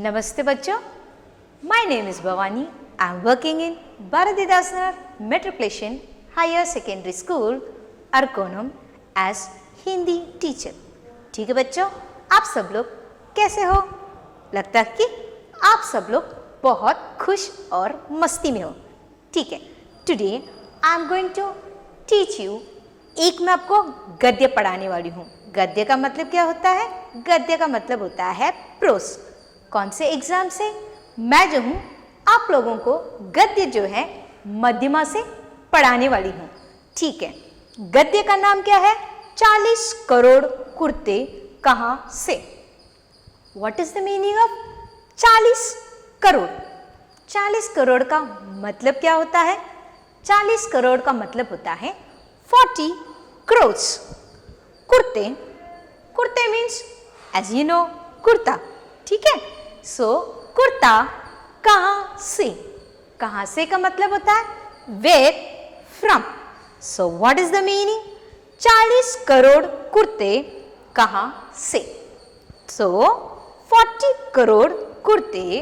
नमस्ते बच्चों, my name is Bhavani. I am working in Bharathidasan matriculation higher secondary school Arakkonam as Hindi teacher. ठीक है बच्चों, आप सब लोग कैसे हो? लगता है कि आप सब लोग बहुत खुश और मस्ती में हो। ठीक है, today I am going to teach you. एक मैं आपको गद्य पढ़ाने वाली हूँ। गद्य का मतलब क्या होता है? गद्य का मतलब होता है प्रोस। कौन से एग्जाम से? मैं जो हूँ आप लोगों को गद्य जो है मध्यमा से पढ़ाने वाली हूँ। ठीक है, गद्य का नाम क्या है? 40 करोड़ कुर्ते कहाँ से। What is the meaning of 40 crore? 40 crore का मतलब क्या होता है? 40 करोड़ का मतलब होता है 40 crores। कुर्ते, कुर्ते means as you know kurta. ठीक है, सो कुर्ता कहाँ से? कहाँ से का मतलब होता है where from. So what is the meaning? 40 crore कुर्ते कहाँ से। सो 40 करोड़ कुर्ते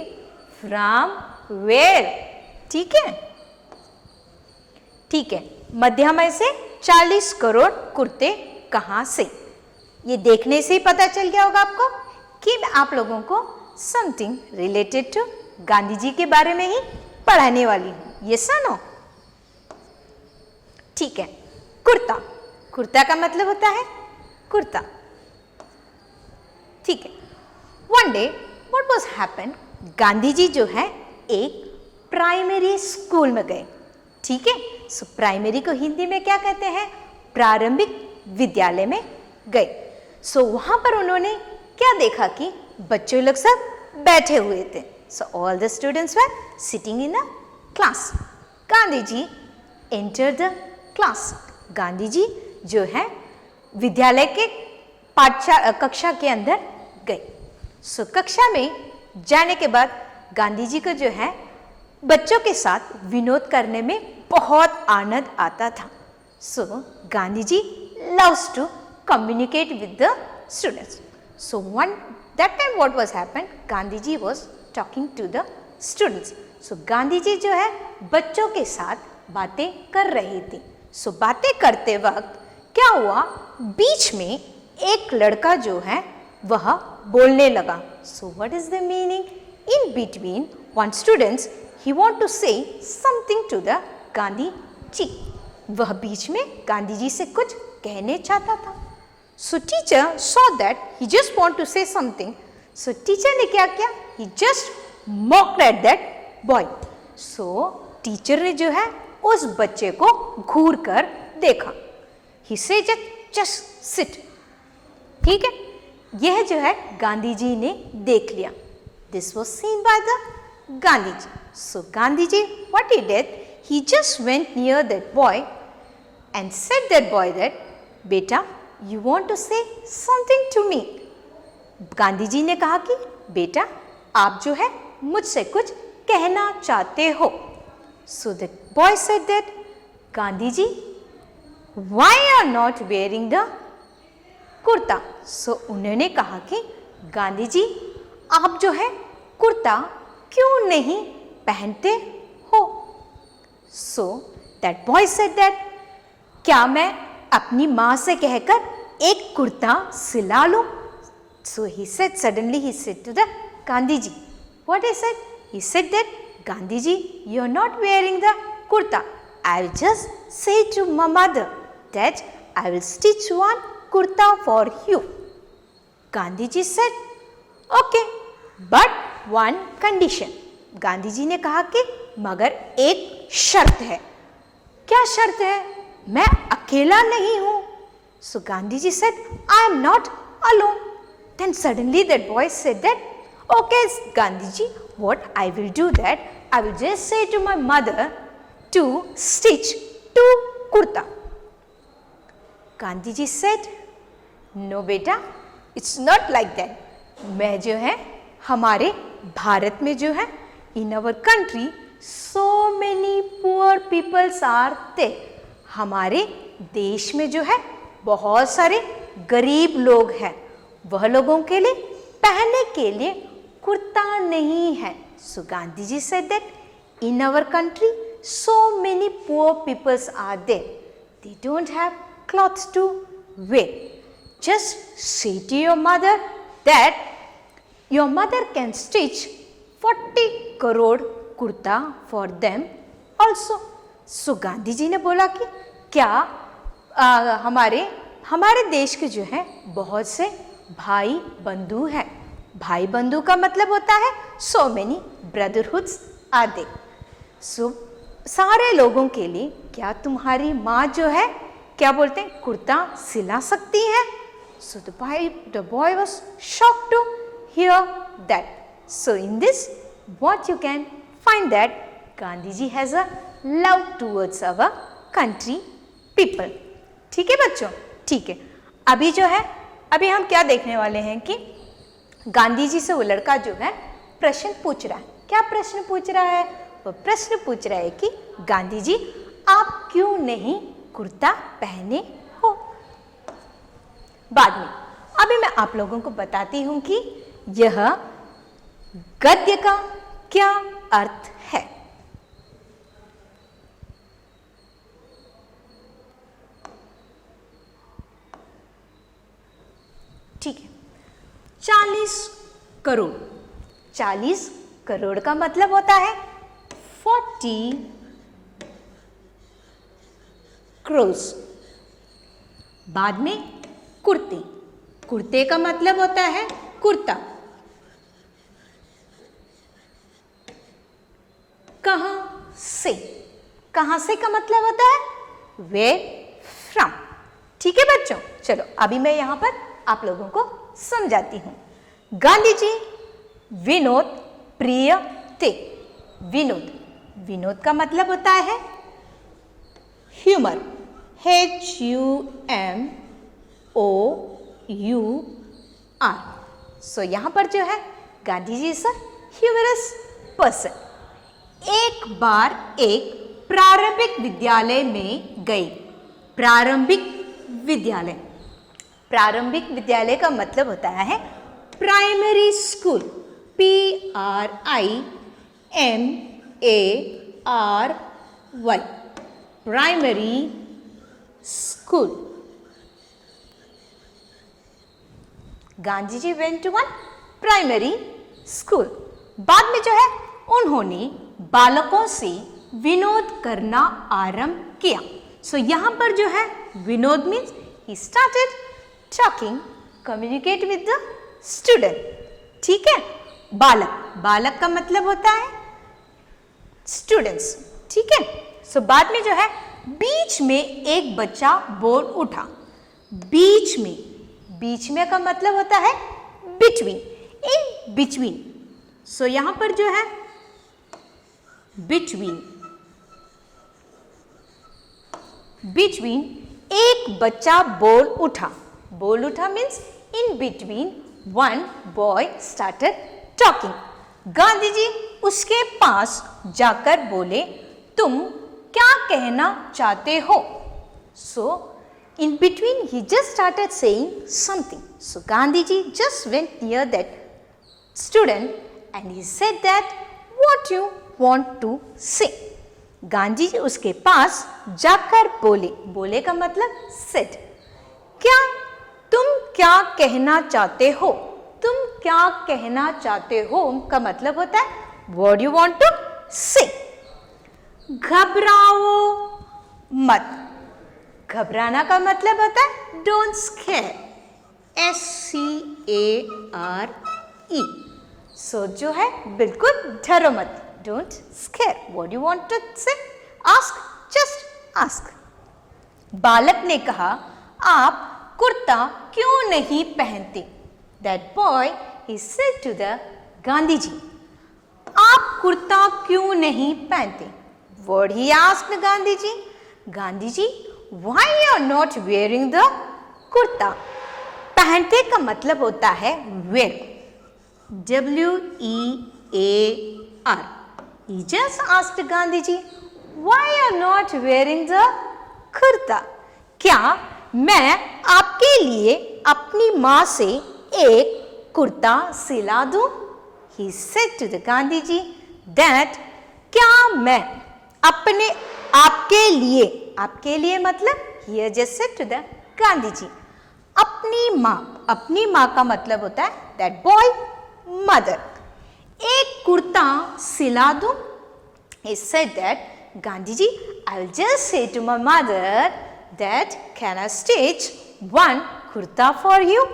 फ्रॉम वेयर। ठीक है, ठीक है, मध्यमा से 40 करोड़ कुर्ते कहाँ से। ये देखने से ही पता चल गया होगा आपको कि मैं आप लोगों को something related to Gandhi ji के बारे में ही पढ़ाने वाली हूँ। यस और नो? ठीक है, कुर्ता, कुर्ता का मतलब होता है कुर्ता। ठीक है, one day what was happen, Gandhi ji जो है एक प्राइमरी स्कूल में गए। ठीक है, सो प्राइमरी को हिंदी में क्या कहते हैं? प्रारंभिक विद्यालय में गए। सो वहां पर उन्होंने क्या देखा कि बच्चे लोग सब बैठे हुए थे। So all the students were sitting in a class. Gandhi ji enter the class. Gandhi ji जो है विद्यालय के कक्षा के अंदर गए। सो कक्षा में जाने के बाद गांधी जी को जो है बच्चों के साथ विनोद करने में बहुत आनंद आता था। सो गांधी जी loves to communicate with the students. So that time what was happened, Gandhi ji was talking to the students. So Gandhi ji जो है बच्चों के साथ बातें कर रहे थे। So बातें करते वक्त क्या हुआ, बीच में एक लड़का जो है वह बोलने लगा। So what is the meaning? In between one students he want to say something to the Gandhi ji. वह बीच में गांधी जी से कुछ कहने चाहता था। So teacher saw that he just want to say something. So teacher ने क्या किया? He just mocked at that boy. So teacher ने जो है उस बच्चे को घूर कर देखा। ही से जस्ट सिट। ठीक है, यह जो है गांधी जी ने देख लिया। This was seen by the Gandhi ji. So Gandhi ji what he did, he just went near that boy and said that boy that बेटा you want to say something to me। Gandhi ji ने कहा कि बेटा आप जो है मुझसे कुछ कहना चाहते हो। So the boy said that Gandhi ji why you are not wearing the kurta. So उन्होंने कहा कि गांधी जी आप जो है कुर्ता क्यों नहीं पहनते हो। So that boy said that क्या मैं अपनी माँ से कहकर एक कुर्ता सिला लूं। So he said, suddenly he said to the Gandhi ji, what he said? He said that Gandhi ji, you are not wearing the kurta. I will just say to my mother that I will stitch one kurta for you. Gandhi ji said, okay, but one condition. Gandhi ji ने कहा कि मगर एक शर्त है। क्या शर्त है? मैं अकेला नहीं हूं। So Gandhi ji said I am not alone. Then suddenly that boy said that okay Gandhi ji, what I will do that I will just say to my mother to stitch 2 kurta. Gandhi ji said no बेटा, इट्स नॉट लाइक दैट। मैं जो है हमारे भारत में जो है in our country so many poor peoples are there। हमारे देश में जो है बहुत सारे गरीब लोग हैं। वह लोगों के लिए पहनने के लिए कुर्ता नहीं है। So Gandhi ji said that in our country so many poor peoples are there, they don't have clothes to wear. Just say to your mother that your mother can stitch 40 crore kurta for them also. So Gandhi ji ने बोला कि क्या हमारे देश के जो है बहुत से भाई बंधु हैं। भाई बंधु का मतलब होता है so many brotherhoods are there. So सारे लोगों के लिए क्या तुम्हारी माँ जो है क्या बोलते हैं कुर्ता सिला सकती है? So the boy was shocked to hear that. So in this what you can find that Gandhi ji has a love towards our country people. ठीक है बच्चों, ठीक है। अभी जो है अभी हम क्या देखने वाले हैं कि गांधी जी से वो लड़का जो है प्रश्न पूछ रहा है। क्या प्रश्न पूछ रहा है? वो प्रश्न पूछ रहा है कि गांधी जी आप क्यों नहीं कुर्ता पहने हो? बाद में अभी मैं आप लोगों को बताती हूं कि यह गद्य का क्या अर्थ है। ठीक है, 40 करोड़। 40 करोड़ का मतलब होता है 40 crores। बाद में कुर्ते। कुर्ते का मतलब होता है कुर्ता। कहां से? कहां से का मतलब होता है where from। ठीक है बच्चों, चलो अभी मैं यहां पर आप लोगों को समझाती हूं। गांधी जी विनोद प्रिय थे। विनोद, विनोद का मतलब होता है ह्यूमर। HUMOUR। सो यहां पर जो है Gandhi ji is a humerus person. एक बार एक प्रारंभिक विद्यालय में गई। प्रारंभिक विद्यालय, प्रारंभिक विद्यालय का मतलब होता है primary school. PRIMARY, primary school. Gandhi ji went to one primary school. बाद में जो है उन्होंने बालकों से विनोद करना आरंभ किया। सो यहां पर जो है Vinod means he started talking, communicate with the student. ठीक है, बालक, बालक का मतलब होता है स्टूडेंट्स। ठीक है, सो बाद में जो है बीच में एक बच्चा बोल उठा। बीच में, बीच में का मतलब होता है बिटवीन, इन बिटवीन। सो यहां पर जो है बिटवीन, बिटवीन एक बच्चा बोल उठा। बोल उठा means in between one boy started talking. Gandhi ji उसके पास जाकर बोले तुम क्या कहना चाहते हो? सो in between he just started saying something. So Gandhi ji just went near that student and he said that what you want to say. Gandhi ji उसके पास जाकर बोले। बोले का मतलब said। क्या तुम क्या कहना चाहते हो? तुम क्या कहना चाहते हो का मतलब होता है what you want to say। घबराओ मत। घबराना का मतलब होता है डोंट स्केयर, SCARE। सो जो है बिल्कुल डरो मत, don't scare. What you want to say? Ask, just ask. बालक ने कहा आप कुर्ता क्यों नहीं पहनते? That boy he said to the Gandhi ji, आप कुर्ता क्यों नहीं पहनते? What he asked Gandhi ji? Gandhi ji why you are not wearing the kurta? पहनते का मतलब होता है wear, WEAR। He just asked Gandhi ji why you are not wearing the kurta? क्या मैं आपके लिए अपनी माँ से एक कुर्ता सिला दूं? he said to the Gandhi ji that क्या मैं अपने आपके लिए मतलब he just said to the Gandhi ji अपनी माँ का मतलब होता है that boy mother एक कुर्ता सिला दूं he said that Gandhi ji I will just say to my mother that can I stitch one kurta for you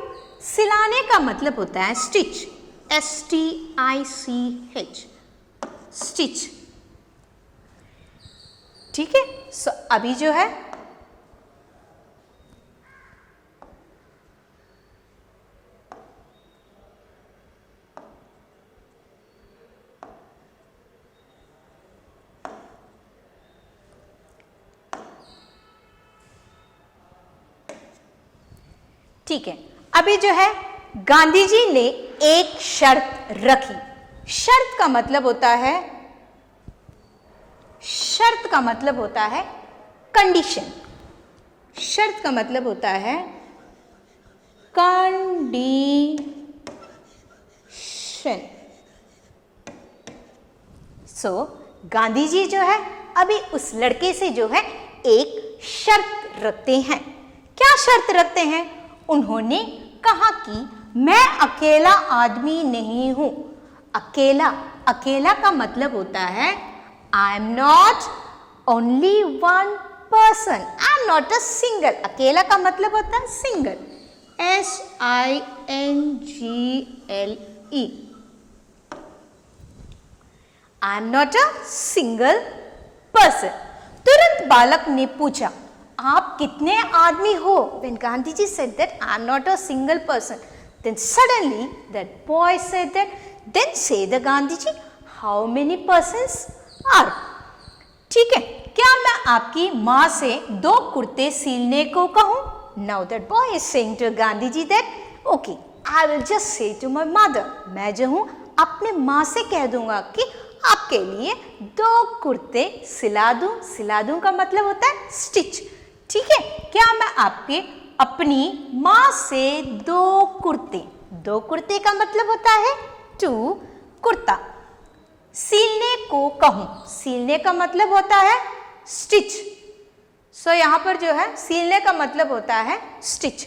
सिलाने का मतलब होता है stitch STICH stitch ठीक है सो अभी जो है ठीक है अभी जो है गांधी जी ने एक शर्त रखी शर्त का मतलब होता है कंडीशन शर्त का मतलब होता है कंडीशन सो गांधी जी जो है अभी उस लड़के से जो है एक शर्त रखते हैं क्या शर्त रखते हैं उन्होंने कहा कि मैं अकेला आदमी नहीं हूं अकेला का मतलब होता है आई am not only one person I am not a single अकेला का मतलब होता है single SINGLE I am not a single person तुरंत बालक ने पूछा आप कितने आदमी हो when Gandhi ji said that I am not a single person then suddenly that boy said that then say the Gandhi ji how many persons are ठीक है क्या मैं आपकी माँ से 2 कुर्ते सिलने को कहूँ now that boy is saying to Gandhi ji that okay I will just say to my mother मैं जो हूँ अपने माँ से कह दूंगा कि आपके लिए 2 कुर्ते सिला दूं का मतलब होता है स्टिच ठीक है क्या मैं आपके अपनी माँ से 2 कुर्ते का मतलब होता है 2 कुर्ता सीलने को कहूं सीलने का मतलब होता है स्टिच सो यहाँ पर जो है सीलने का मतलब होता है स्टिच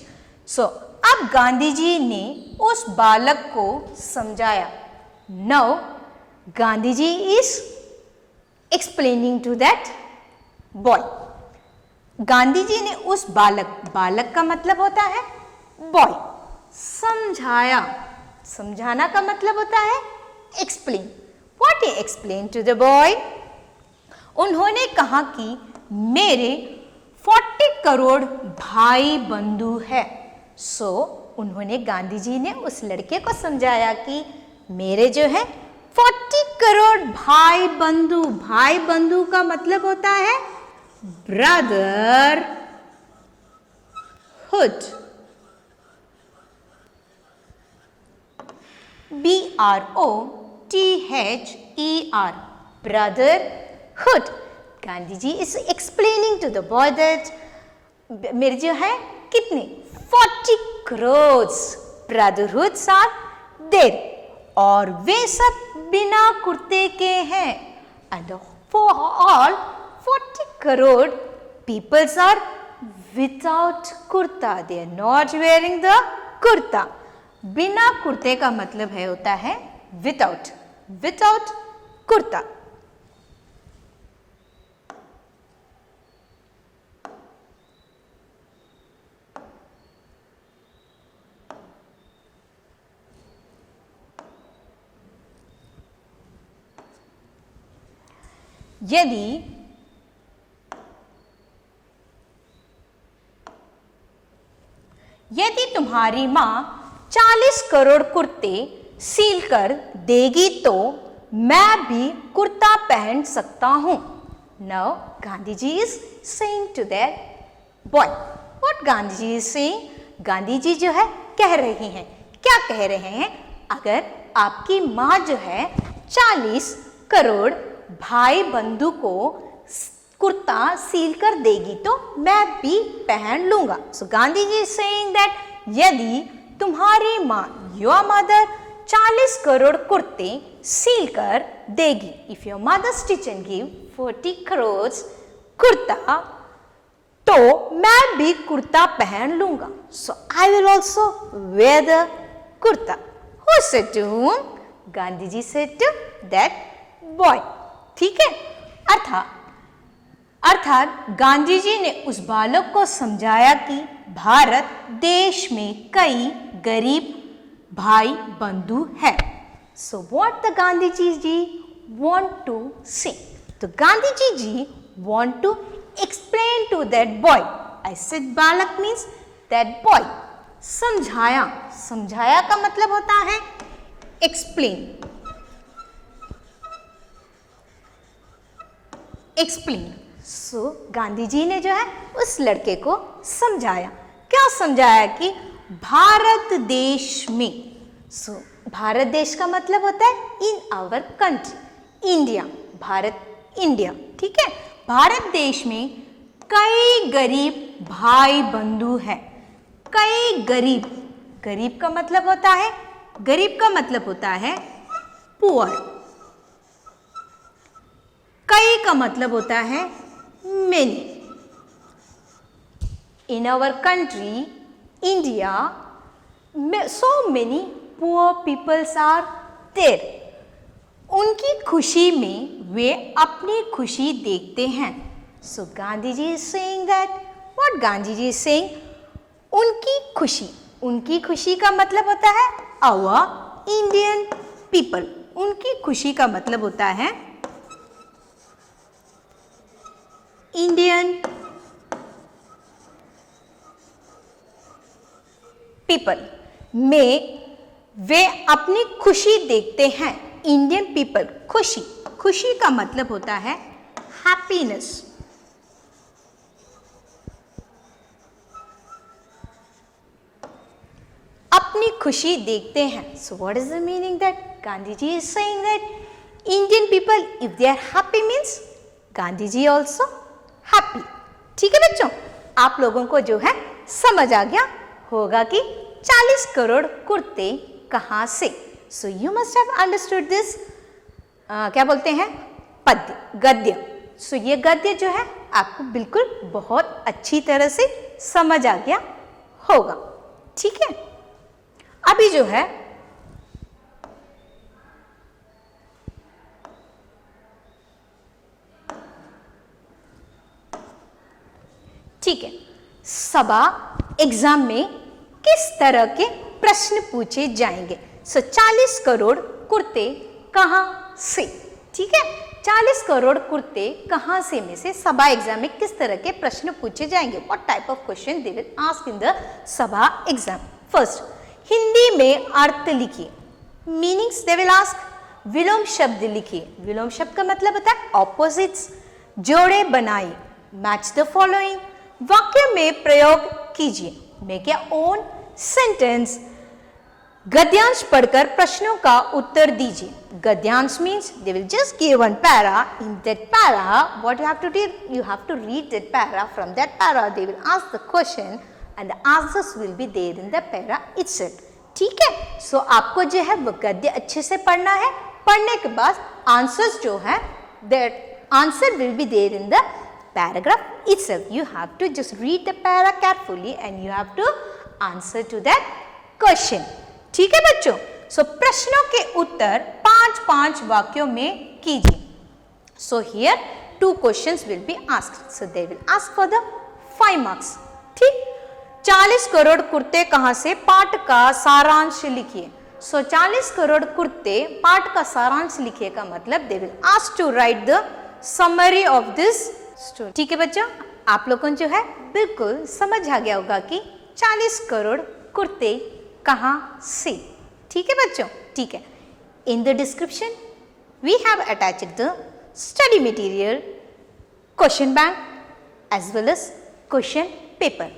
सो अब गांधी जी ने उस बालक को समझाया now Gandhi ji is explaining to that boy Gandhi ji ने उस बालक का मतलब होता है बॉय समझाना का मतलब होता है explain what he explain to the boy उन्होंने कहा कि मेरे 40 करोड़ भाई बंधु है सो उन्होंने गांधी जी ने उस लड़के को समझाया कि मेरे जो है 40 करोड़ भाई बंधु का मतलब होता है brotherhood BROTHER brotherhood Gandhi ji is explaining to the boy that मेरे जो है कितने 40 करोड़ ब्रदरहुड्स आर देयर और वे सब बिना कुर्ते के हैं and for all 40 crore peoples are without kurta they are not wearing the kurta बिना कुर्ते का मतलब होता है without कुर्ता यदि तुम्हारी माँ 40 करोड़ कुर्ते सील कर देगी तो मैं भी कुर्ता पहन सकता हूँ now Gandhi ji is saying to that boy what Gandhi ji is saying Gandhi ji जो है कह रहे हैं क्या कह रहे हैं अगर आपकी माँ जो है 40 करोड़ भाई बंधु को कुर्ता सील कर देगी तो मैं भी पहन लूंगा सो गांधी जी सेइंग दैट यदि तुम्हारी माँ योर मदर 40 करोड़ कुर्ते सील कर देगी। If your mother's teacher give 40 crore kurta तो मैं भी कुर्ता पहन लूंगा। So I will also wear the kurta. Who said to whom? Gandhi ji said to that boy. ठीक है, अर्थात गांधी जी ने उस बालक को समझाया कि भारत देश में कई गरीब भाई बंधु है। So what the Gandhi ji want to say? तो Gandhi ji want to explain to that boy. I said बालक means that boy. समझाया का मतलब होता है explain. So गांधी जी ने जो है उस लड़के को समझाया। क्या समझाया? कि भारत देश में, भारत देश का मतलब होता है in our country, India, Bharat, India. ठीक है, भारत देश में कई गरीब भाई बंधु है। कई गरीब का मतलब होता है पुअर। कई का मतलब होता है many. In our country India so many poor peoples are there. उनकी खुशी में वे अपनी खुशी देखते हैं। So Gandhi ji is saying that, what Gandhi ji is saying? उनकी खुशी का मतलब होता है our Indian people. उनकी खुशी का मतलब होता है Indian people में वे अपनी खुशी देखते हैं। इंडियन पीपल, खुशी का मतलब होता है हैप्पीनेस। अपनी खुशी देखते हैं। So what is the meaning that Gandhi ji is saying that Indian people if they are happy means Gandhi ji also happy. ठीक है बच्चों, आप लोगों को जो है समझ आ गया होगा कि 40 करोड़ कुर्ते कहाँ से। So you must have understood this, क्या बोलते हैं, गद्य। सो ये गद्य जो है आपको बिल्कुल बहुत अच्छी तरह से समझ आ गया होगा। ठीक है, अभी जो है ठीक है, सभा एग्जाम में किस तरह के प्रश्न पूछे जाएंगे। सो 40 करोड़ कुर्ते कहां से। ठीक है, 40 करोड़ कुर्ते कहां से में से सभा एग्जाम में किस तरह के प्रश्न पूछे जाएंगे। What type of question they will ask in the Sabha exam. First, Hindi में अर्थ लिखिए। Meanings they will ask. विलोम शब्द लिखिए। विलोम शब्द का मतलब होता है ऑपोजिट्स। जोड़े बनाइए, मैच द फॉलोइंग। वाक्य में प्रयोग कीजिए, मेक योर ओन सेंटेंस। गद्यांश पढ़कर प्रश्नों का उत्तर दीजिए। गद्यांश means they will just give one para. In that para what you have to do, you have to read that para. From that para they will ask the question and the answers will be there in the para itself. ठीक है, सो आपको जो है वो गद्य अच्छे से पढ़ना है। पढ़ने के बाद आंसर्स जो है that answer will be there in the paragraph itself. You have to just read the para carefully and you have to answer to that question. ठीक है बच्चों, सो प्रश्नों के उत्तर 5-5 वाक्यों में कीजिए। So here 2 questions will be asked. So they will ask for the 5 marks. ठीक, 40 करोड़ कुर्ते कहाँ से, पाठ का सारांश लिखिए। सो 40 करोड़ कुर्ते पाठ का सारांश लिखिए का मतलब they will ask to write the summary of this story. ठीक है बच्चों, आप लोगों को जो है बिल्कुल समझ आ गया होगा कि 40 करोड़ कुर्ते कहाँ से। ठीक है बच्चों, ठीक है। In the description we have attached the study material, question bank as well as question paper.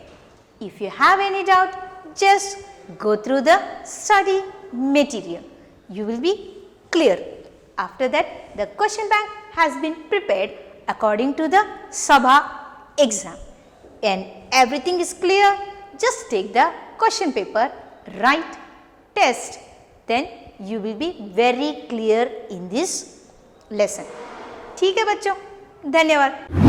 If you have any doubt, just go through the study material. You will be clear. After that, the question bank has been prepared according to the Sabha exam. And everything is clear. Just take the question paper, write, test. Then you will be very clear in this lesson. ठीक है बच्चों, धन्यवाद।